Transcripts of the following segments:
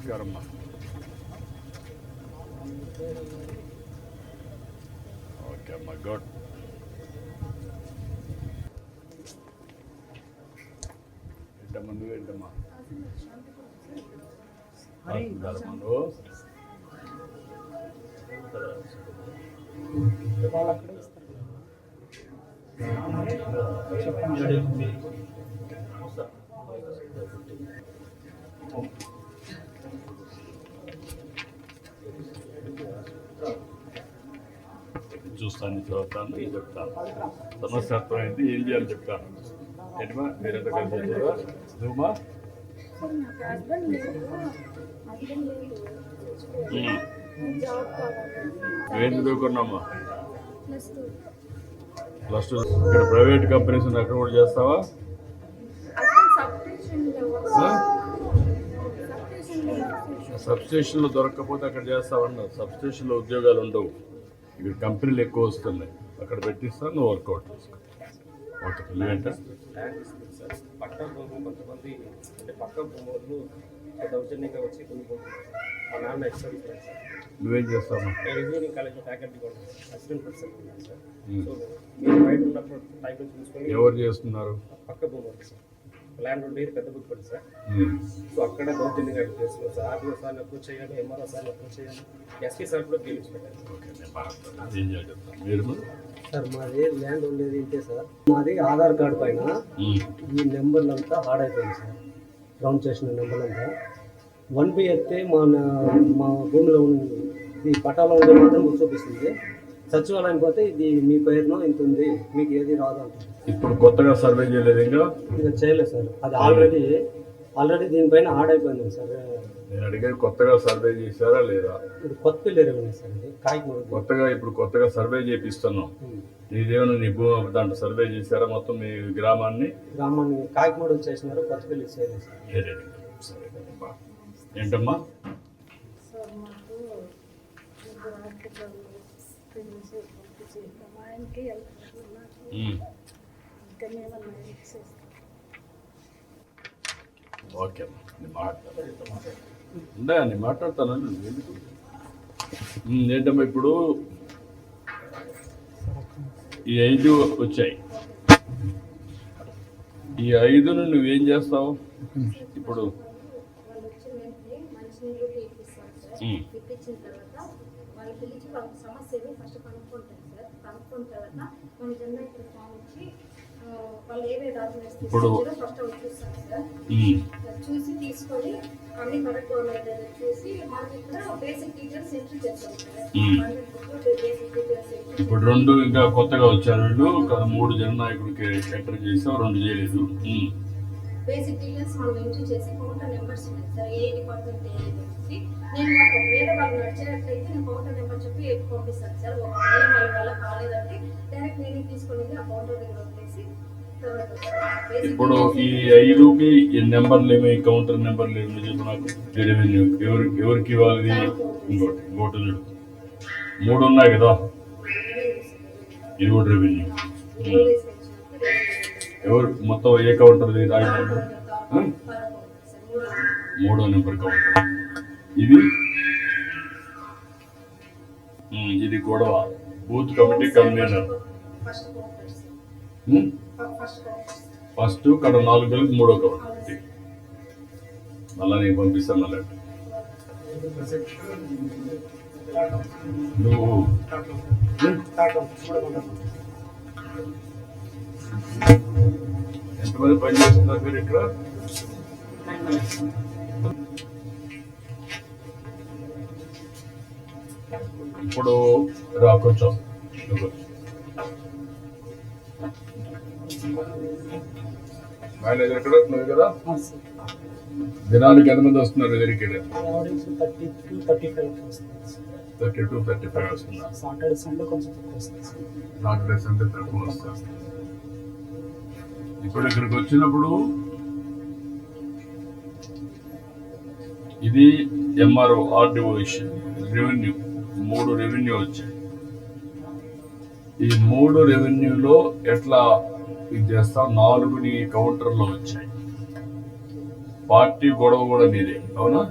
నమస్కారం అమ్మా. ఓకే అమ్మా, గుడ్. ఏంటమ్మా నువ్వేంటమ్మా నువ్వు చూస్తాను, చదువుతాను, చెప్తాను. సమస్య అర్థమైంది, ఏం చేయాలి చెప్తాను. ఏంటమ్మా మీరెంత కలిసి నువ్వుమా నువ్వేం చదువుకున్నామ్మా? ప్లస్ 2. ఇక్కడ ప్రైవేట్ కంపెనీస్ అక్కడ కూడా చేస్తావా? సబ్స్టేషన్లో దొరకకపోతే అక్కడ చేస్తావన్నారు. సబ్స్టేషన్లో ఉద్యోగాలు ఉండవు, ఇక్కడ కంపెనీలు ఎక్కువ వస్తున్నాయి, అక్కడ పెట్టిస్తాను, నువ్వు వర్కౌట్ చేసుకో. ఓకే నువ్వేంటా పక్క భూములు కొంతమంది అంటే పక్క భూములు దౌర్జన్యంగా వచ్చి మా నాన్న ఎక్స్పర్ట్ సార్. నువ్వేం చేస్తావు? ఇంజనీరింగ్ కాలేజ్లో ఫ్యాకల్టీ కూడా అసిస్టెంట్ ప్రొఫెసర్ ఉన్నాను సార్. సో మీరు బయట ఉన్నప్పుడు టైం చూసుకొని ఎవరు చేస్తున్నారు? పక్క భూములు సార్, ల్యాండ్ ఉండి పెద్ద బుక్ పడి సార్. సో అక్కడ దౌర్జన్యంగా చేస్తున్నాం సార్. ఆర్డీఓ సార్ని అప్రోచ్ చేయాలి, ఎంఆర్ఓ సార్ని అప్రోచ్ చేయాలి, ఎస్పీ సార్ కూడా గెలిచి పెట్టాలి. సార్ మాది ల్యాండ్ ఉండేది ఇంతే సార్. మాది ఆధార్ కార్డు పైన ఈ నెంబర్లు అంతా హార్డ్ అయిపోయింది సార్. రౌండ్ చేసిన నెంబర్లు అంతా 1B ఎత్తే మా భూమిలో ఈ పట్టాలో ఉండే మాత్రం చూపిస్తుంది. సచివాలయం పోతే ఇది మీ పేరులో ఇంత ఉంది, మీకు ఏది రాదు అంటుంది. ఇప్పుడు కొత్తగా సర్వే చేయలేదు? ఇంకా చేయలేదు సార్. అది ఆల్రెడీ దీనిపైన హార్డ్ అయిపోయింది సార్. నేను అడిగే కొత్తగా సర్వే చేశారా లేదా? ఇది కొత్తపల్లి రెవెన్యూ సార్. ఇది కాకిమూడు కొత్తగా ఇప్పుడు కొత్తగా సర్వే చేపిస్తున్నాం. నీదేమైనా నీ భూమి దాంట్లో సర్వే చేశారా మొత్తం మీ గ్రామాన్ని? కాకిమూడు చేసినారు, కొత్తపల్లి చేయలేదు సార్. ఏంటమ్మా ఓకే అమ్మా, నేను మాట్లాడతాను. ఏంటమ్మా ఇప్పుడు ఈ 5 వచ్చాయి, ఈ 5ను నువ్వేం చేస్తావు ఇప్పుడు? ఇప్పించిన తర్వాత వాళ్ళు పిలిచి వాళ్ళ సమస్యలు ఫస్ట్ కనుక్కుంటారు సార్. కనుక్కున్న తర్వాత మన జనరేటర్ ఫామ్ ఇచ్చి వాళ్ళు ఏవే డాక్యుమెంట్స్ తీసుకొచ్చారో ఫస్ట్ అవి చూస్తారు సార్. చూసి తీసుకొని అన్ని కరెక్ట్ ఉన్నాయో చూసి మనకి ఇక్కడ బేసిక్ డీటెయిల్స్ ఎంట్రీ చేస్తాం సార్. బేసిక్ డీటెయిల్స్ ఇప్పుడు 2 ఇంకా కొత్తగా వచ్చారు వీళ్ళు, 3 జననాయకుడికి ఎంటర్ చేసావు, 2 చేయలేదు. బేసిక్ డీటెయిల్స్ మనం ఎంట్రీ చేసి కౌంటర్ నెంబర్స్ ఉన్నాయి సార్, ఏ డిపార్ట్మెంట్ ఏది. నేను వేరే వాళ్ళు నడిచేటట్లయితే నేను కౌంటర్ నెంబర్ చెప్పి పంపిస్తాను సార్. ఒకవేళ వాళ్ళ వల్ల కాలేదంటే డైరెక్ట్ నేనే తీసుకొని ఆ కౌంటర్ దగ్గర వదిలేసి ఇప్పుడు ఈ 5కి నెంబర్లు ఏమి, కౌంటర్ నెంబర్లు ఏమి చెప్పు నాకు. రెవెన్యూ ఎవరికి ఇవ్వాలి? ఇంకోటి చూడు, 3 ఉన్నాయి కదా, ఇది కూడా రెవెన్యూ. ఎవరు మొత్తం ఏ కౌంటర్? 3వ నెంబర్ కౌంటర్. ఇది గొడవ, బూత్ కమిటీ కన్వీనర్. ఫస్ట్ ఇక్కడ 4 కలిపి 3వ కమిటీ. మళ్ళా నేను పంపిస్తాను. మళ్ళీ నువ్వు ఎంతమంది పని చేస్తున్నారు మీరు ఇక్కడ? ఇప్పుడు రా కొంచెం. మేనేజర్ ఎక్కడ? నువ్వు కదా. దినానికి ఎంతమంది వస్తున్నారు ఎదురికి? 32-35 వస్తున్నారు. సాటర్డే సండే తక్కువ వస్తారు. ఇప్పుడు ఇక్కడికి వచ్చినప్పుడు ఇది MRO, RDO issue, revenue, 3 revenue వచ్చాయి. ఈ 3 రెవెన్యూలో ఎట్లా ఇది చేస్తాం? 4 కౌంటర్లో వచ్చాయి. పార్టీ గొడవ కూడా నీదే, అవునా?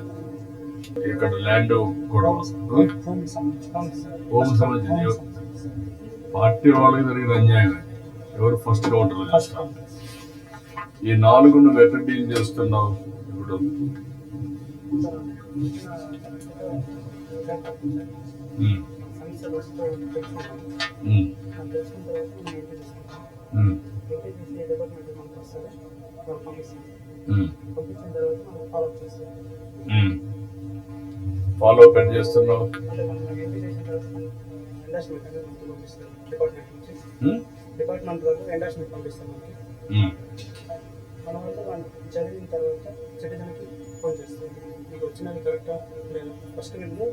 ఇక్కడ ల్యాండ్ కూడా హోమ్ సంబంధించి హోమ్ సంబంధించి పార్టీ వాళ్ళకి జరిగిన అన్యాయం అది. ఎవరు ఫస్ట్ కౌంటర్ ఫస్ట్ కౌంటర్ ఈ 4 నువ్వు ఎక్కడ డీల్ చేస్తున్నావు ఇప్పుడు? ఉమ్, సమస్యలు వస్తూ తెలుసుకుంటాం ఉమ్, తెలుసుకున్న తర్వాత మనం ఏంటి చేసుకుంటాం ఉమ్, ఏంటి చేసి ఏ డిపార్ట్మెంట్ మనకు వస్తుంది వాళ్ళు పంపిస్తాం ఉమ్, పంపించిన తర్వాత మనం ఫాలోఅప్ చేస్తాం ఉమ్. ఫాలో అప్ ఎట్ చేస్తున్నావు? అంటే మనం ఏంటి చేసిన తర్వాత ఎండార్స్మెంట్ అనేది మనకి పంపిస్తారు డిపార్ట్మెంట్ నుంచి ఉమ్, డిపార్ట్మెంట్ వాళ్ళు ఎండార్స్మెంట్ పంపిస్తాం మనకి ఉమ్, మన వల్ల వాళ్ళు చదివిన తర్వాత సిటిజన్కి ఫోన్ చేస్తాం మీకు వచ్చినది కరెక్టా లేదా ఫస్ట్ మేము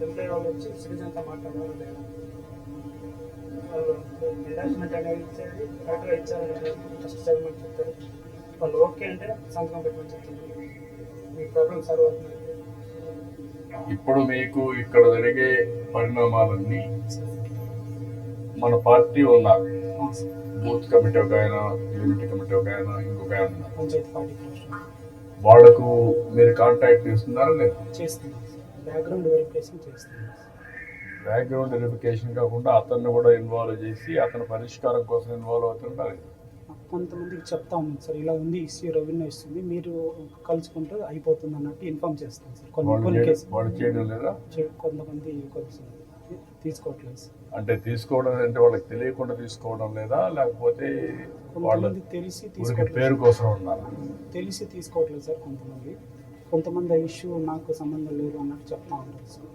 ఎంప్లాయీ వాళ్ళు వచ్చి సిటిజన్తో మాట్లాడాలి లేదా వాళ్ళు ఎండార్స్మెంట్ అనేది ఇచ్చేది కరెక్ట్గా ఇచ్చారు లేదా ఫస్ట్ చదవమని చెప్తారు వాళ్ళు ఓకే అంటే సంతకం పెట్టమని చెప్తారు మీ ప్రాబ్లం సాల్వ్ అవుతుంది. ఇప్పుడు మీకు ఇక్కడ జరిగే పరిణామాలన్నీ మన పార్టీ ఉన్నారు, బూత్ కమిటీ ఒక ఆయన, యూనిటీ కమిటీ ఒక ఆయన, ఇంకొక ఆయన ఉన్నారు. పంచాయతీ పార్టీ వాళ్లకు మీరు కాంటాక్ట్ చేస్తున్నారా లేదా? చేస్తున్నాం బ్యాక్గ్రౌండ్ వెరిఫికేషన్ చేస్తున్నాం. బ్యాక్గ్రౌండ్ వెరిఫికేషన్ కాకుండా అతన్ని కూడా ఇన్వాల్వ్ చేసి అతని పరిష్కారం కోసం ఇన్వాల్వ్ అవుతుంటారు. కొంతమందికి చెప్తా ఉన్నాం సార్ ఇలా ఉంది ఇష్యూ రెవెన్యూ ఇస్తుంది మీరు కలుసుకుంటే అయిపోతుంది అన్నట్టు ఇన్ఫార్మ్ చేస్తాం సార్. కొన్ని కేసు వాళ్ళు చేయడం లేదా? కొంతమంది కొంచెం తీసుకోవట్లేదు సార్. అంటే తీసుకోవడం అంటే వాళ్ళకి తెలియకుండా తీసుకోవడం లేదా, లేకపోతే వాళ్ళ కొంతమంది తెలిసి ఊరికి తీసుకోవట్లేదు, పేరు కోసం ఉన్నారా? తెలిసి తీసుకోవట్లేదు సార్. కొంతమంది ఆ ఇష్యూ నాకు సంబంధం లేదు అన్నట్టు చెప్తా ఉంటారు సార్.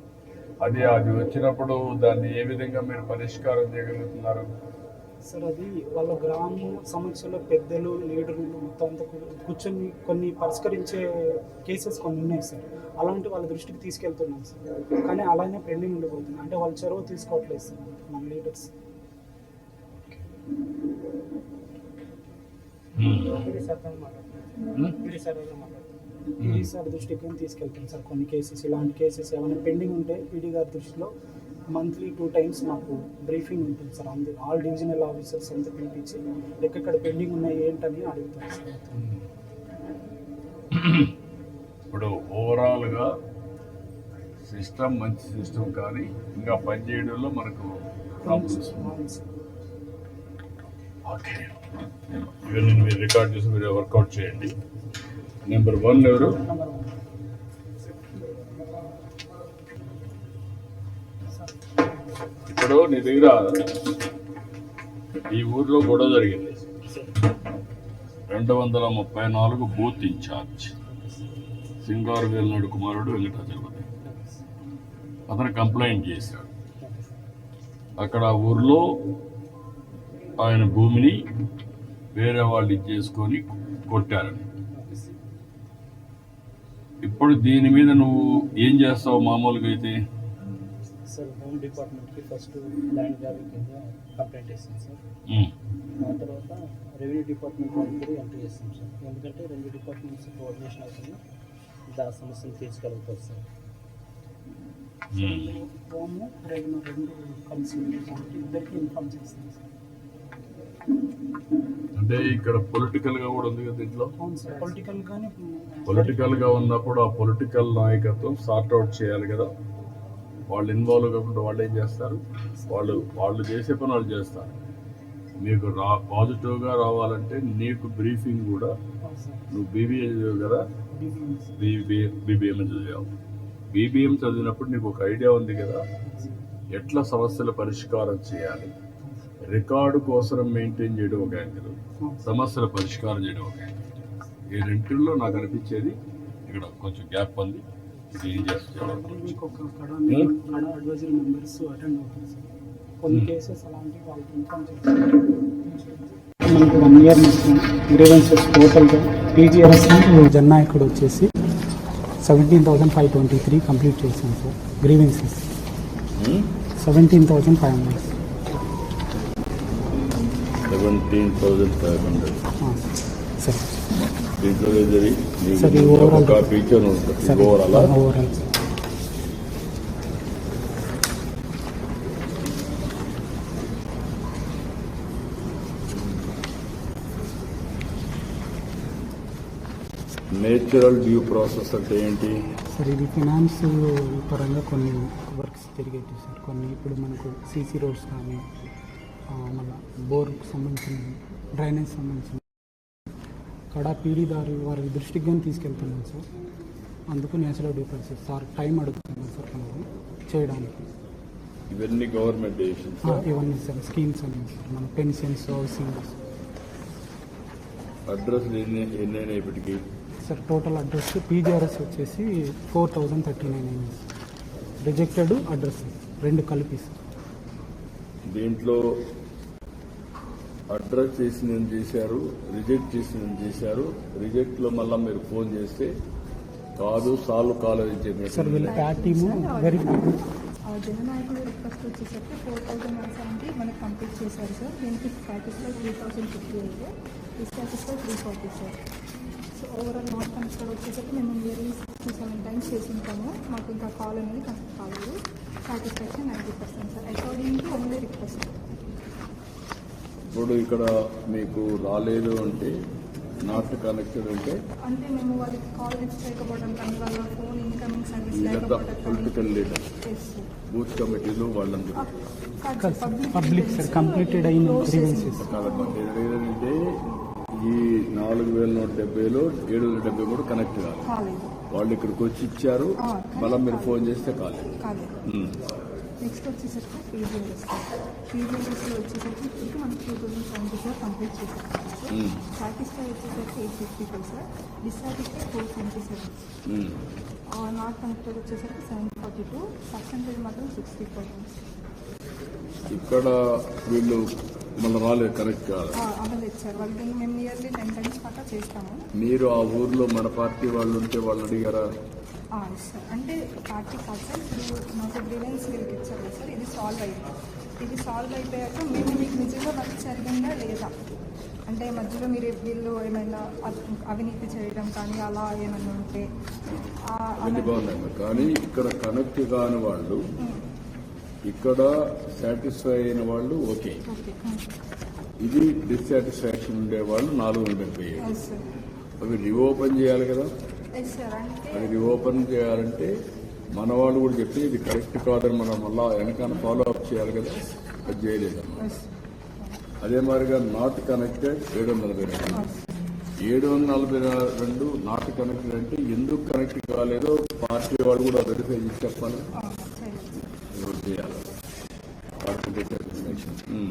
అది వచ్చినప్పుడు దాన్ని ఏ విధంగా మీరు పరిష్కారం చేయగలుగుతున్నారు? సార్ అది వాళ్ళ గ్రామ సమస్యలో పెద్దలు లీడర్లు మొత్తం అంతా కూర్చొని కొన్ని పరిష్కరించే కేసెస్ కొన్ని ఉన్నాయి సార్. అలాంటి వాళ్ళ దృష్టికి తీసుకెళ్తున్నాం సార్. కానీ అలానే పెండింగ్ ఉండిపోతుంది. అంటే వాళ్ళు చొరవ తీసుకోవట్లేదు సార్ మన లీడర్స్. పీడీ సార్ దృష్టికి తీసుకెళ్తాం సార్. కొన్ని కేసెస్ ఇలాంటి కేసెస్ ఏమైనా పెండింగ్ ఉంటే పీడీ గారి దృష్టిలో మంత్లీ 2 times మాకు బ్రీఫింగ్ ఉంటుంది సార్. ఆల్ డివిజనల్ ఆఫీసర్స్ అంతా పిలిపించి ఎక్కడ పెండింగ్ ఉన్నాయి ఏంటని అడుగుతాం సార్. ఇప్పుడు ఓవరాల్గా సిస్టమ్ మంచి సిస్టమ్, కానీ ఇంకా పనిచేయడంలో మనకు ప్రాబ్లమ్స్. ఓకే, ఇవన్నీ మీరు రికార్డ్ చేసి మీరు వర్కౌట్ చేయండి. నెంబర్ 1 ఎవరు? ఇప్పుడు నీ దగ్గర ఈ ఊర్లో గొడవ జరిగింది. 234 బూత్ ఇన్ఛార్జ్ సింగారు వేలనాడు కుమారుడు వెంకటాచలపతి అతను కంప్లైంట్ చేశాడు. అక్కడ ఊర్లో ఆయన భూమిని వేరే వాళ్ళు ఇచ్చేసుకొని కొట్టారని. ఇప్పుడు దీని మీద నువ్వు ఏం చేస్తావు మామూలుగా అయితే? సార్ హోమ్ డిపార్ట్మెంట్కి ఫస్ట్ ల్యాండ్ గ్రాబింగ్ కింద కంప్లైంట్ ఇస్తాం సార్. ఆ తర్వాత రెవెన్యూ డిపార్ట్మెంట్ వాళ్ళకి ఎంట్రీ చేస్తాం సార్. ఎందుకంటే 2 డిపార్ట్మెంట్స్ కోఆర్డినేషన్ అవుతుంది, ఆ సమస్యను తీర్చగలుగుతారు సార్. హోమ్ రెవెన్యూ 2 కలిసి కాబట్టి ఇద్దరికి ఇన్ఫార్మ్ చేస్తాం సార్. అంటే ఇక్కడ పొలిటికల్ గా కూడా ఉంది కదా దీంట్లో. అవును సార్, పొలిటికల్ గా ఉన్నప్పుడు ఆ పొలిటికల్ నాయకత్వం సార్ట్ అవుట్ చేయాలి కదా. వాళ్ళు ఇన్వాల్వ్ కాకుండా వాళ్ళు ఏం చేస్తారు? వాళ్ళు చేసే పని వాళ్ళు చేస్తారు. మీకు పాజిటివ్గా రావాలంటే నీకు బ్రీఫింగ్ కూడా, నువ్వు బీబీఏ చదివావు కదా, బీబీఎం చదివావు. బీబీఎం చదివినప్పుడు నీకు ఒక ఐడియా ఉంది కదా, ఎట్లా సమస్యల పరిష్కారం చేయాలి. రికార్డు కోసం మెయింటైన్ చేయడం ఒక యాంగిల్, సమస్యల పరిష్కారం చేయడం ఒక యాంగిల్. ఈ రెంటిల్లో నాకు అనిపించేది ఇక్కడ కొంచెం గ్యాప్ ఉంది. ఇది ఏం చేస్తారు? మీకు ఒక అడ్వైజరీ మెంబర్స్ అటెండ్ అవుతారు సార్. కొన్ని కేసెస్ అలాంటివి వాళ్ళకి ఇన్ఫార్మ్ చేస్తారు. మనకు 1 year మొత్తం గ్రీవెన్సెస్ టోటల్గా పీజీఆర్ఎస్ జన్నాయకుడు వచ్చేసి 17,523 కంప్లీట్ చేశాం సార్. గ్రీవెన్సెస్ 17,500. 17,500 సార్. దీంట్లో సార్ ఈ ఓవరాల్ ఫీచర్ ఉంటుంది. ఓవరాల్ నేచురల్ డ్యూ ప్రాసెస్ అంటే ఏంటి? సార్ ఇది ఫినాన్స్ పరంగా కొన్ని వర్క్స్ జరిగేవి సార్. కొన్ని ఇప్పుడు మనకు సీసీ రోడ్స్ కానీ మళ్ళీ బోర్కు సంబంధించిన డ్రైనేజ్ సంబంధించిన కడా పీడీదారు వారి దృష్టికి కానీ తీసుకెళ్తున్నాం సార్. అందుకు natural due process sir time అడుగుతున్నాం సార్ మనకి చేయడానికి. ఇవన్నీ గవర్నమెంట్ డెసిషన్స్. ఇవన్నీ సార్ స్కీమ్స్ అన్నీ సార్, మన పెన్షన్స్, హౌసింగ్. అడ్రస్ ఎన్నైనా ఇప్పటికి సార్ టోటల్ అడ్రస్ పీజీఆర్ఎస్ వచ్చేసి 4039 అయింది సార్. రిజెక్టెడ్ అడ్రస్ రెండు కలిపి సార్. దీంట్లో అడ్రస్ చేసిన చేశారు, రిజెక్ట్ చేసిన చేశారు. రిజెక్ట్ లో మళ్ళీ మీరు ఫోన్ చేస్తే కాదు సాల్వ్ కాలేజ్ సార్ వీళ్ళ ప్యాట్ టీము వెరిఫై. జననాయకుడు రిక్వెస్ట్ వచ్చేసరికి 4170 మనకు కంప్లీట్ చేశారు సార్. దీనికి satisfy 3058, dissatisfy 340 sir. So overall not consider వచ్చేసరికి మేము ఇయర్లీ 67 టైమ్స్ చేసి ఉంటాము. మాకు ఇంకా కాల్ అనేది కన్సిడర్ కాలేదు. Satisfaction 90% sir according to only request. ఇప్పుడు ఇక్కడ మీకు రాలేదు అంటే నాట్ కనెక్టెడ్ అంటే అంటే మేము వాళ్ళకి కాల్ లిఫ్ట్ చేయకపోవడం కానీ వాళ్ళ ఫోన్ ఇన్కమింగ్ సర్వీస్ ఇదంతా లేకపోవడం పొలిటికల్ లీడర్ కానీ బూత్ కమిటీలు వాళ్ళందరూ పబ్లిక్ సార్ కంప్లీటెడ్ అయిన గ్రీవెన్సెస్. కాదమ్మా. ఏంటంటే ఈ 4170లో 770 కూడా కనెక్ట్ కాదు. కాలేదు. వాళ్ళు ఇక్కడికి వచ్చి ఇచ్చారు, మళ్ళీ మీరు ఫోన్ చేస్తే కాలేదు. నెక్స్ట్ వచ్చేసరికి పీజీఎల్ఎస్ పీజీఎల్ఎస్లో వచ్చేసరికి ఇప్పటికి మనకి 2070 సార్ కంప్లీట్ చేశారు సార్. సాటిస్ఫై వచ్చేసరికి 855 సార్. డిస్సాటిస్ఫై 477. నాట్ కనెక్టెడ్ వచ్చేసరికి 742. పర్సెంటేజ్ మాత్రం 64. ఇక్కడ వీళ్ళు మళ్ళీ రాలేదు, కరెక్ట్ కాదు. అవ్వలేదు సార్. వాళ్ళకి మేము ఇయర్లీ 10 టైమ్స్ పక్కా చేస్తాము. మీరు ఆ ఊర్లో మన పార్టీ వాళ్ళు ఉంటే వాళ్ళు అడిగారా? సార్ అంటే పార్టీ కాదు సార్. ఇప్పుడు నాకు గ్రీవెన్స్ వీళ్ళకి ఇచ్చారు కదా సార్. ఇది సాల్వ్ అయింది. ఇది సాల్వ్ అయిపోయాక మేము మీకు నిజంగా వర్క్ జరిగిందా లేదా అంటే మధ్యలో మీరు వీళ్ళు ఏమైనా అవినీతి చేయడం కానీ అలా ఏమైనా ఉంటే అన్ని బాగున్నాయి. కానీ ఇక్కడ కనెక్ట్ కాని వాళ్ళు, ఇక్కడ సాటిస్ఫై అయిన వాళ్ళు ఓకే. ఇది డిస్సాటిస్ఫాక్షన్ ఉండేవాళ్ళు 477. అవి రీఓపెన్ చేయాలి కదా. అది రీఓపెన్ చేయాలంటే మన వాళ్ళు కూడా చెప్పి ఇది కరెక్ట్ కాదని మనం మళ్ళా వెనకాల ఫాలో అప్ చేయాలి కదా. అది చేయలేదమ్మా. అదే మాదిరిగా నాట్ కనెక్టెడ్ 742 నాట్ కనెక్టెడ్ అంటే ఎందుకు కనెక్ట్ కాలేదో పార్టీ వాళ్ళు కూడా వెరిఫై చేసి చెప్పాలి, చేయాలి.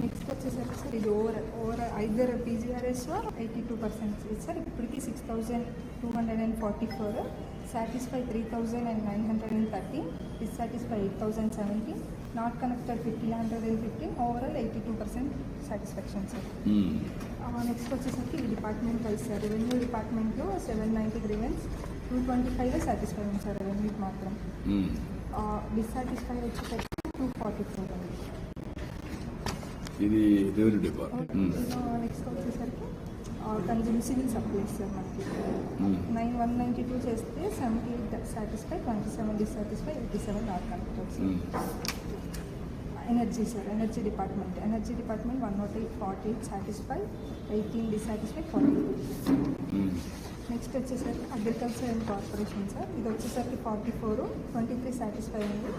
నెక్స్ట్ వచ్చేసరికి సార్ ఇది ఓవర్ ఐదర్ పీజీఆర్ఎస్ 82% సార్. ఇప్పటికి 6244. Satisfy 3930. Dissatisfy 8070. Not connected 1515. Overall 82% satisfaction sir. Next వచ్చేసరికి ఈ డిపార్ట్మెంట్ వైజ్ సార్. రెవెన్యూ డిపార్ట్మెంట్లో 790 గ్రీవెన్స్, 225 సాటిస్ఫై ఉంది సార్ రెవెన్యూకి మాత్రం. డిస్సాటిస్ఫై వచ్చేసరికి 244 అండి. ఇది రెవెన్యూ డిపార్ట్మెంట్. నెక్స్ట్ వచ్చేసరికి కన్జ్యూమర్ సివిల్ సప్లైస్ సార్ మనకి 192 చేస్తే 78 satisfy, 27 dissatisfy, 87 not connected sir. Energy sir. Energy department 108 48 satisfy, 18 dissatisfy, 42. Next వచ్చేసరికి అగ్రికల్చర్ అండ్ కార్పొరేషన్ సార్. ఇది వచ్చేసరికి 44, 23 సాటిస్ఫై ఉంది,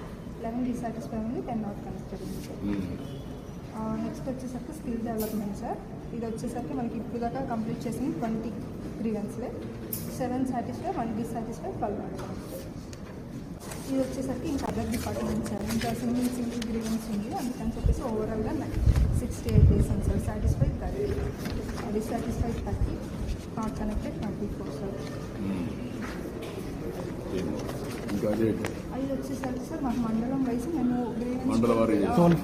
11 డిస్సాటిస్ఫై ఉంది, 10 నాట్ కనెక్టెడ్ ఉంది సార్. నెక్స్ట్ వచ్చేసరికి స్కిల్ డెవలప్మెంట్ సార్. ఇది వచ్చేసరికి మనకి ఇప్పుడు దాకా కంప్లీట్ చేసింది 20 గ్రీవెన్స్లే, 7 సాటిస్ఫై, 1 డిస్సాటిస్ఫై, 12 నాట్ కనెక్టెడ్. ఇది వచ్చేసరికి ఇంకా అదర్ డిపార్ట్మెంట్ సార్. ఇంకా సింగిల్ గ్రీవెన్స్ ఉంది, అందుకని చెప్పేసి ఓవరాల్గా 68 డేస్ ఉంది sir. Satisfy 30, dissatisfy 30, not connected 24 sir. అది వచ్చేసరికి సార్ మాకు మండలం వైజ్ మేము గ్రీవెన్స్ టోల్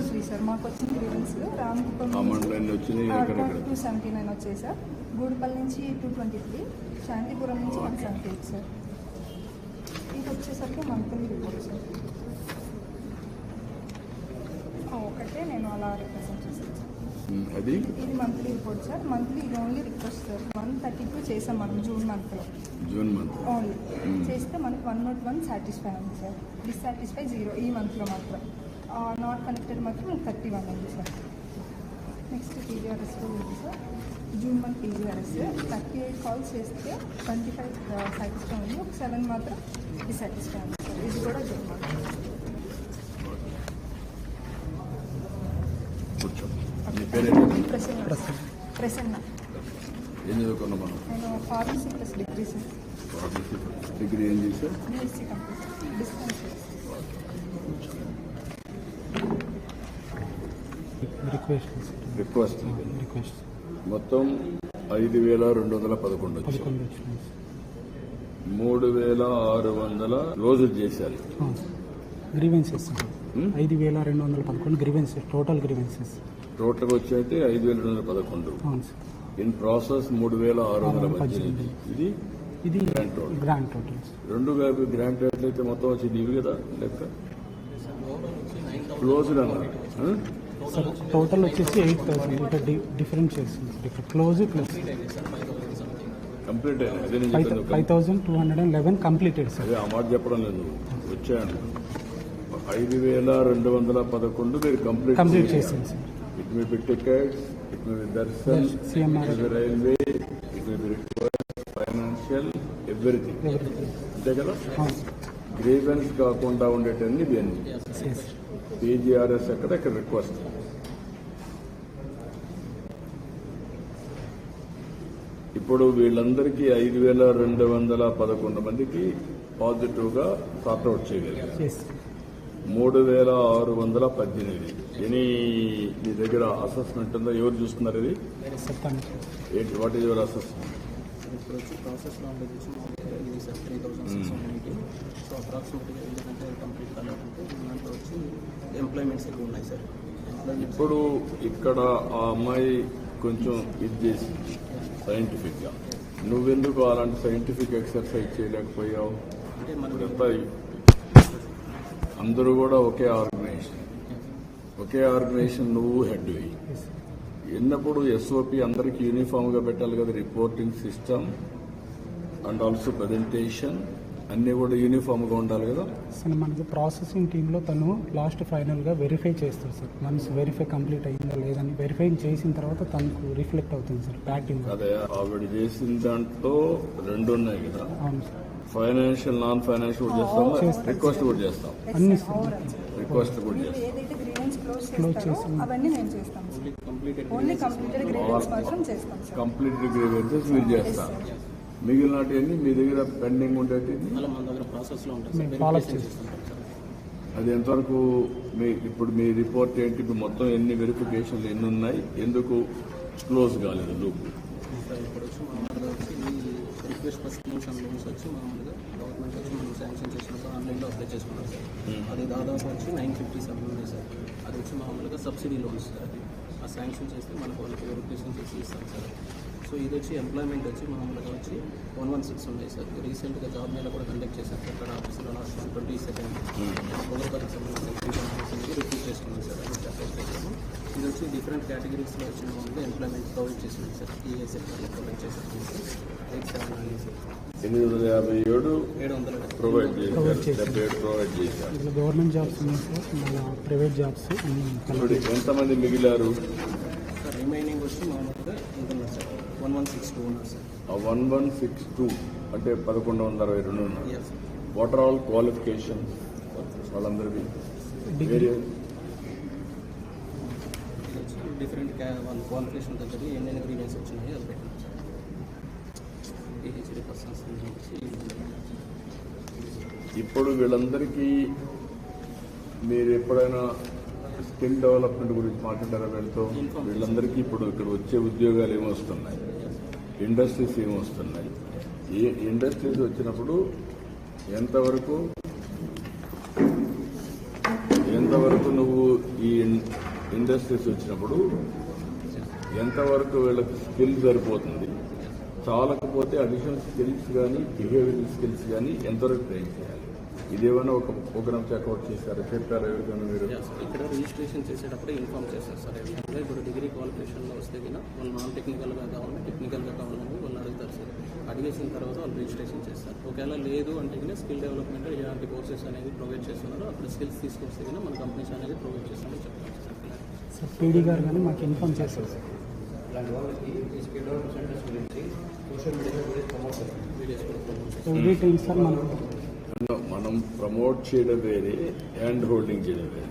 ఫ్రీ సార్. మాకు వచ్చిన గ్రీవెన్స్ రామకుప్పం 279 వచ్చాయి సార్. గూడుపల్లి నుంచి 223, శాంతిపురం నుంచి 178 సార్. ఇది వచ్చేసరికి మంత్లీ రిపోర్ట్ సార్. ఒకటే నేను అలా రిప్రజెంట్ చేస్తాను సార్. అది ఇది మంత్లీ రిపోర్ట్ సార్. మంత్లీ ఇది ఓన్లీ రిక్వెస్ట్ సార్. 132 చేసాం మనం జూన్ మంత్ ఓన్లీ చేస్తే మనకి 101 సాటిస్ఫై ఉంది సార్. డిస్సాటిస్ఫై 0 ఈ మంత్లో మాత్రం. నాట్ కనెక్టెడ్ మాత్రం 31 ఉంది సార్. నెక్స్ట్ పీజీఆర్ఎస్ ఉంది సార్. జూన్ 1 పీజీఆర్ఎస్ 38 కాల్స్ చేస్తే 25 సాటిస్ఫై ఉంది, ఒక 7 మాత్రం డిసాటిస్ఫై ఉంది సార్. ఇది కూడా జూన్ 1. కూర్చో. నీ పేరేంటి? ప్రసన్న. ఏం చదువుకున్నాం మనం? నేను pharmacy plus degree sir. Degree ఏం చేసావు? BSc complete distance. రిక్వెస్ట్ మొత్తం 5,211 వచ్చింది. 3,600 రోజులు చేశారు. Grievances 5,211 grievances, total grievances total వచ్చి 5,211. అవును సార్. In process 3,618. ఇది గ్రాంట్ టోటల్. గ్రాండ్ టోటల్ రెండు కలిపి గ్రాంట్ టోటల్ అయితే మొత్తం వచ్చింది ఇవి కదా లెక్క. క్లోజ్డ్ అన్నారు సార్. టోటల్ వచ్చేసి 8,000. ఇక్కడ డిఫరెంట్ చేస్తుంది సార్. ఇక్కడ క్లోజ్ ప్లస్ కంప్లీట్ అయింది. అదే నేను చెప్పాను. 5,211 కంప్లీటెడ్ సార్. అదే ఆ మాట చెప్పడం లేదు, వచ్చాయండి. 5,211 మీరు కంప్లీట్ చేసింది sir. It may be tickets, it may be Darshan, CMR, railway, it may be financial, everything. అంతే కదా. గ్రీవెన్స్ కాకుండా ఉండేటన్ని ఇవన్నీ. పీజీఆర్ఎస్ ఎక్కడ ఇక్కడ రిక్వెస్ట్. ఇప్పుడు వీళ్ళందరికీ 5,211 మందికి పాజిటివ్గా సార్ట్అవుట్ చేయగలిగారు. 3,618. ఎనీ మీ దగ్గర అసెస్మెంట్ ఉందా? ఎవరు చూస్తున్నారు ఇది? What is your assessment? ఇప్పుడు వచ్చి ప్రాసెస్లో ఉండేది ఇది సార్ 3,618. సో అప్రాక్సిమేట్గా ఎందుకంటే కంప్లీట్ కాలేదంటే దాంట్లో వచ్చి ఎంప్లాయ్మెంట్స్ ఎక్కువ ఉన్నాయి సార్. ఇప్పుడు ఇక్కడ ఆ అమ్మాయి కొంచెం ఇది చేసి సైంటిఫిక్గా, నువ్వెందుకు అలాంటి సైంటిఫిక్ ఎక్సర్సైజ్ చేయలేకపోయావు? అంటే మనం అందరూ కూడా ఒకే ఆర్గనైజేషన్ నువ్వు హెడ్ ఎన్నప్పుడు ఎస్ఓపి అందరికి యూనిఫామ్ గా పెట్టాలి కదా. Reporting system and also presentation అన్నీ కూడా యూనిఫామ్ గా ఉండాలి కదా. సార్ మనకి ప్రాసెసింగ్ టీంలో తను లాస్ట్ ఫైనల్గా వెరిఫై చేస్తారు సార్. వన్స్ వెరిఫై కంప్లీట్ అయ్యిందా లేదని వెరిఫై చేసిన తర్వాత తనకు రిఫ్లెక్ట్ అవుతుంది సార్ ప్యాకింగ్. అదే ఆవిడ చేసిన దాంట్లో 2 ఉన్నాయి కదా. అవును సార్. ఫైనాన్షియల్, నాన్ ఫైనాన్షియల్ కూడా చేస్తాం, రిక్వెస్ట్ కూడా చేస్తాం. అన్ని రిక్వెస్ట్ కూడా చేస్తాం. ఏదైతే గ్రీవెన్స్ క్లోజ్ చేస్తారో అవన్నీ మేము చేస్తాం సార్. ఓన్లీ కంప్లీటెడ్ గ్రీవెన్స్ మాత్రం చేస్తాం సార్. కంప్లీట్ గ్రీవెన్సెస్ మీరు చేస్తారు. మిగిలినవి మీ దగ్గర పెండింగ్ ఉండేది మన దగ్గర ప్రాసెస్లో ఉంటుంది. అది ఎంతవరకు ఇప్పుడు మీ రిపోర్ట్ ఏంటి? ఇప్పుడు మొత్తం ఎన్ని వెరిఫికేషన్లు ఎన్ని ఉన్నాయి, ఎందుకు క్లోజ్ కాలేదు లూప్? ఇప్పుడు వచ్చి మామూలుగా వచ్చి ఈ request for schemes and loans వచ్చి మామూలుగా గవర్నమెంట్ వచ్చి మనం శాంక్షన్ చేసినప్పుడు ఆన్లైన్లో అప్లై చేసుకున్నాం సార్. అది దాదాపు వచ్చి 957 ఉంది సార్. అది వచ్చి మామూలుగా సబ్సిడీ లోన్స్ సార్. అది ఆ శాంక్షన్ చేస్తే మనకు వాళ్ళకి వెరిఫికేషన్ చేసి ఇస్తాం సార్. సో ఇది వచ్చి ఎంప్లాయ్మెంట్ వచ్చి మామూలుగా వచ్చి 116 ఉన్నాయి సార్. రీసెంట్గా జాబ్ మేళ కూడా కండక్ట్ చేశారు సార్. ఇక్కడ ఆఫీస్లో లాస్ట్ 22 పొగలపల్లికి సంబంధించిన రిక్రూట్ చేసుకున్నాం సార్. అది సపోర్ట్ చేసాము. ఇది వచ్చి డిఫరెంట్ కేటగిరీస్లో వచ్చిన మామూలుగా ఎంప్లాయ్మెంట్ ప్రొవైడ్ చేసింది సార్. ఈ సెక్టర్లో ప్రొవైడ్ చేశారు. 857 ప్రొవైడ్ చేశారు. గవర్నమెంట్ జాబ్స్ ఉన్నాయి సార్, మన ప్రైవేట్ జాబ్స్. ఎంతమంది మిగిలారు? సార్ రిమైనింగ్ వచ్చి మామూలుగా ఉంటున్నారు సార్. 1162 ఉన్నారు సార్. 1162 అంటే 1122 ఉన్నారు. వాట్ ఆర్ ఆల్ క్వాలిఫికేషన్ వాళ్ళందరికీ? డిఫరెంట్ వాళ్ళ క్వాలిఫికేషన్ తగ్గది ఎన్నెన్ని గ్రీవెన్స్ వచ్చినాయి అది పెట్టినాం సార్. పిహెచ్డి పర్సన్స్ నుంచి ఇప్పుడు వీళ్ళందరికీ మీరు ఎప్పుడైనా స్కిల్ డెవలప్మెంట్ గురించి మాట్లాడారా వీళ్ళతో? వీళ్ళందరికీ ఇప్పుడు ఇక్కడ వచ్చే ఉద్యోగాలు ఏమొస్తున్నాయి, ఇండస్ట్రీస్ ఏమొస్తున్నాయి, ఏ ఇండస్ట్రీస్ వచ్చినప్పుడు ఎంతవరకు నువ్వు ఈ ఇండస్ట్రీస్ వచ్చినప్పుడు ఎంతవరకు వీళ్ళకి స్కిల్ సరిపోతుంది, చాలకపోతే అడిషనల్ స్కిల్స్ కానీ బిహేవియరల్ స్కిల్స్ కానీ ఎంతవరకు ట్రైన్ చేయాలి? ఇదేమైనా ఒక ప్రోగ్రామ్ చెక్అవుట్ చేశారా, చెప్పారా ఎవరికైనా మీరు? ఇక్కడ రిజిస్ట్రేషన్ చేసేటప్పుడే ఇన్ఫార్మ్ చేస్తారు సార్. ఎందుకంటే ఇప్పుడు డిగ్రీ క్వాలిఫికేషన్లో వస్తే కన్నా వాళ్ళు నాన్ టెక్నికల్గా కావాలని టెక్నికల్గా కావాలని వాళ్ళు అడుగుతారు సార్. అడిగేసిన తర్వాత వాళ్ళు రిజిస్ట్రేషన్ చేస్తారు. ఒకవేళ లేదు అంటే కన్నా స్కిల్ డెవలప్మెంట్ ఇలాంటి కోర్సెస్ అనేది ప్రొవైడ్ చేస్తున్నారు. అక్కడ స్కిల్స్ తీసుకొస్తే కన్నా మన కంపెనీస్ అనేది ప్రొవైడ్ చేస్తామని చెప్తారు సార్. సార్ పీడీ గారు కానీ మాకు ఇన్ఫార్మ్ చేశారు సార్. సో వీటి సార్ మనం ప్రమోట్ చేయడం వేరే, హ్యాండ్ హోల్డింగ్ చేయడం వేరే.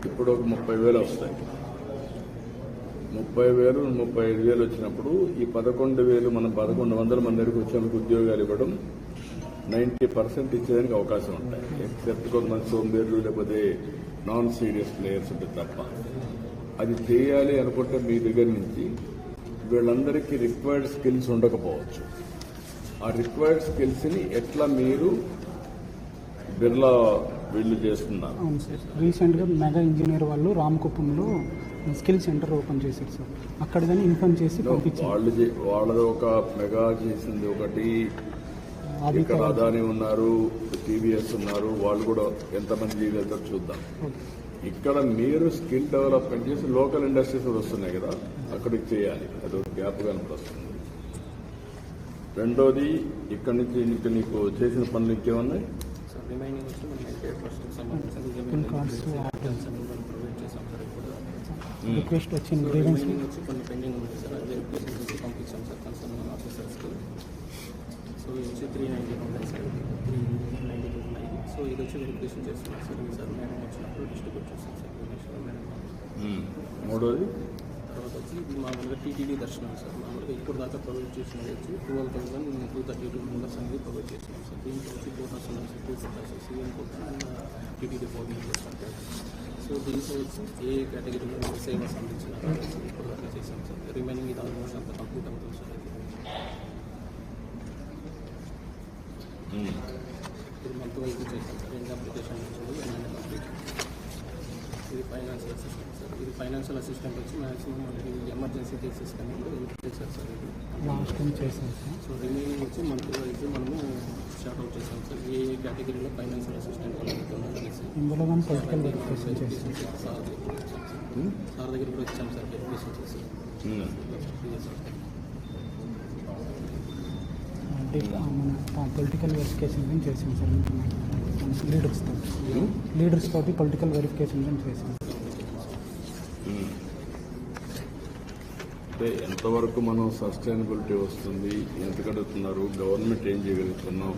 ఇప్పుడు ఒక 30,000 వస్తాయి. 30,000, 35,000 వచ్చినప్పుడు ఈ 11,000 మనం 1,100 మంది దగ్గరికి వచ్చేందుకు ఉద్యోగాలు ఇవ్వడం 90% ఇచ్చేదానికి అవకాశం ఉంటాయి. ఎక్సెప్ట్ కొంతమంది సోంబేర్లు లేకపోతే నాన్ సీరియస్ ప్లేయర్స్ ఉంటే తప్ప. అది చేయాలి అనుకుంటే మీ దగ్గర నుంచి వీళ్ళందరికీ రిక్వైర్డ్ స్కిల్స్ ఉండకపోవచ్చు. ఆ రిక్వైర్డ్ స్కిల్స్ ని ఎట్లా మీరు బిర్లా వీళ్ళు చేస్తున్నారు? అవును సార్, రీసెంట్గా మెగా ఇంజనీర్ వాళ్ళు రామకుప్పంలో స్కిల్ సెంటర్ ఓపెన్ చేశారు సార్. అక్కడ కానీ ఇన్ఫార్మ్ చేసి పంపించారు. వాళ్ళది ఒక మెగా చేసింది ఒకటి, ఇక్కడ అదాని ఉన్నారు, టీవీఎస్ ఉన్నారు, వాళ్ళు కూడా ఎంతమంది చేయగలుగుతారు చూద్దాం. ఇక్కడ మీరు స్కిల్ డెవలప్మెంట్ చేసి లోకల్ ఇండస్ట్రీస్ కూడా వస్తున్నాయి కదా, అక్కడికి చేయాలి. అదొక గ్యాప్ కనపడుతుంది. రెండోది ఇక్కడి నుంచి ఇంకా నీకు చేసిన పనులు ఇంకేమున్నాయి? రిమైనింగ్ వచ్చి మనం ఫస్ట్ కార్డ్స్ ప్రొవైడ్ చేసాం సార్. ఇప్పుడు రిక్వెస్ట్ వచ్చింది, గ్రీవెన్స్ రిమైనింగ్ వచ్చి కొన్ని పెండింగ్ ఉంది సార్. అదే రిక్వెస్ట్ వచ్చి పంపించాం సార్ కన్సర్న్ ఆఫీసర్స్కి. సో ఇది వచ్చి 390 ఉన్నాయి సార్. 392 ఉన్నాయి. సో ఇది వచ్చి వెరిఫికేషన్ చేస్తున్నాం సార్. ఇది సార్ మేడం వచ్చినప్పుడు డిస్ట్రిబ్యూట్ చేస్తాం సార్. మేడం మూడోది తర్వాత వచ్చి ఇది మామూలుగా టీటీడీ దర్శనం సార్. మామూలుగా ఇప్పుడు దాకా ప్రొవైడ్ చేసినది వచ్చి 12,232 మెంబర్స్ అనేది ప్రొవైడ్ చేస్తున్నాం సార్. దీంట్లో వచ్చి 4,2 సీఎం కోర్స్ అండ్ టీటీడీ ఫోర్మింగ్ చేస్తాం సార్. సో దీంట్లో వచ్చి ఏ కేటగిరీలో సేవ అందించిన ఇప్పుడు దాకా చేసాం సార్. రిమైనింగ్ ఇది ఆల్మోస్ట్ అంతా కంప్లీట్ అవుతుంది సార్. ఇది మంత్ వైజ్ చేసాం సార్. ఎన్ని అప్లికేషన్ వచ్చింది ఎన్ని కంప్లీట్. ఇది ఫైనాన్షియల్ అసిస్టెంట్ సార్. ఇది ఫైనాన్షియల్ అసిస్టెంట్ వచ్చి మ్యాక్సిమం మనకి ఎమర్జెన్సీ కేసెస్ కానీ చేశారు సార్. ఇది లాస్ట్ టైం చేశాం సార్. సో రిమైనింగ్ వచ్చి మంత్ వైజ్ మనము షార్ట్ అవుట్ చేసాం సార్. ఏ కేటగిరీలో ఫైనాన్షియల్ అసిస్టెంట్ అనేసి ఇందులో కానీ పొలిటికల్ వెరిఫికేషన్ చేస్తాం సార్ దగ్గర కూడా వచ్చాం సార్. వెరిఫికేషన్ చేసి మన పొలిటికల్ వెరిఫికేషన్ కానీ చేసాం సార్. లీడర్స్ తోటి పొలిటికల్ వెరిఫికేషన్ కానీ చేసాం. అంటే ఎంతవరకు మనం సస్టైనబిలిటీ వస్తుంది, ఎంత కడుగుతున్నారు, గవర్నమెంట్ ఏం చేయగలుగుతున్నాం,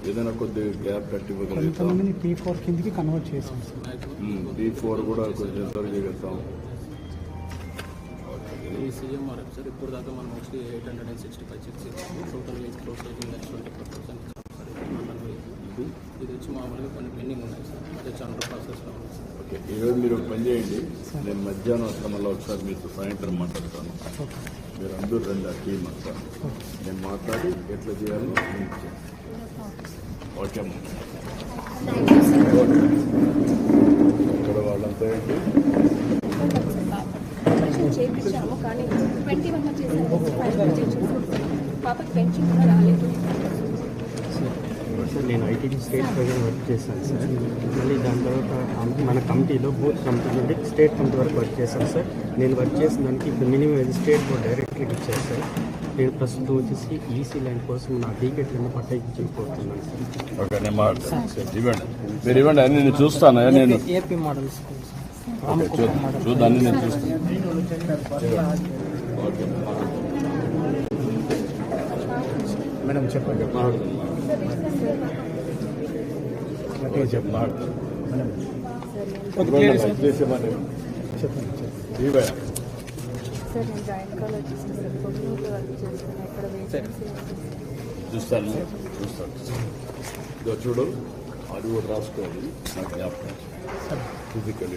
ఏదైనా కొద్దిగా గ్యాప్ కట్టి ఇవ్వగలుగుతాం. కొంతమందిని P4 కిందకి కన్వర్ట్ చేసాం సార్. P4 కూడా కొంచెం ఎంతవరకు చేయగలుగుతాం. ఈ సీఎంఆర్ సార్ ఇప్పుడు దాకా మనం వచ్చి 865 చెక్స్ ఇచ్చాము. టోటల్ ఏజ్ క్లోజ్ రేటింగ్ 24% ఇచ్చాము సార్. ఇది వచ్చి మామూలుగా కొన్ని పెండింగ్ ఉన్నాయి సార్. అదే చాలా ప్రాసెస్లో ఉంది సార్. ఓకే, ఈరోజు మీరు ఒక పని చేయండి. నేను మధ్యాహ్నం వస్తాను, మళ్ళీ ఒకసారి మీతో సాయంత్రం మాట్లాడతాను. మీరు అందరూ రండి, ఆ టీం అంతా నేను మాట్లాడి ఎట్లా చేయాలో మీకు ఓకే అమ్మా. ఇక్కడ వాళ్ళంతా ఏంటి చేయించాము కానీ 21 చేశాను. పాపకి పెన్షన్ కూడా రాలేదు. సార్ నేను ఐటీడీ స్టేట్ ప్రజలు వర్క్ చేశాను సార్. మళ్ళీ దాని తర్వాత మన కమిటీలో బూత్ కమిటీ నుండి స్టేట్ కమిటీ వరకు వర్క్ చేశాను సార్. నేను వర్క్ చేసిన దానికి ఇప్పుడు మినిమం స్టేట్ బోర్డ్ డైరెక్టరేట్ ఇచ్చారు సార్. నేను ప్రస్తుతం వచ్చేసి ఈసీ ల్యాండ్ కోసం నా టికెట్ కింద పట్టా ఇచ్చిపోతున్నాను సార్. ఓకే, నేను మాట్లాడతాను. ఇవ్వండి, మీరు ఇవ్వండి, అన్ని నేను చూస్తాను. నేను ఏపీ మోడల్ స్కూల్ సార్. చూద్దాం, అన్ని నేను చూస్తాను. ఓకే మేడం చెప్పండి. మాట్లాడతాను. చెప్పండి. సార్ నేను జాయింట్ కాలేజ్ చేస్తాను సార్. పొద్దున్నూరులో వర్క్ చేస్తాను. ఇక్కడ వేకెన్సీ చూస్తాను. ఇదో చూడు, అది కూడా రాసుకోవాలి. నాకు జ్ఞాపకం ఫిజికల్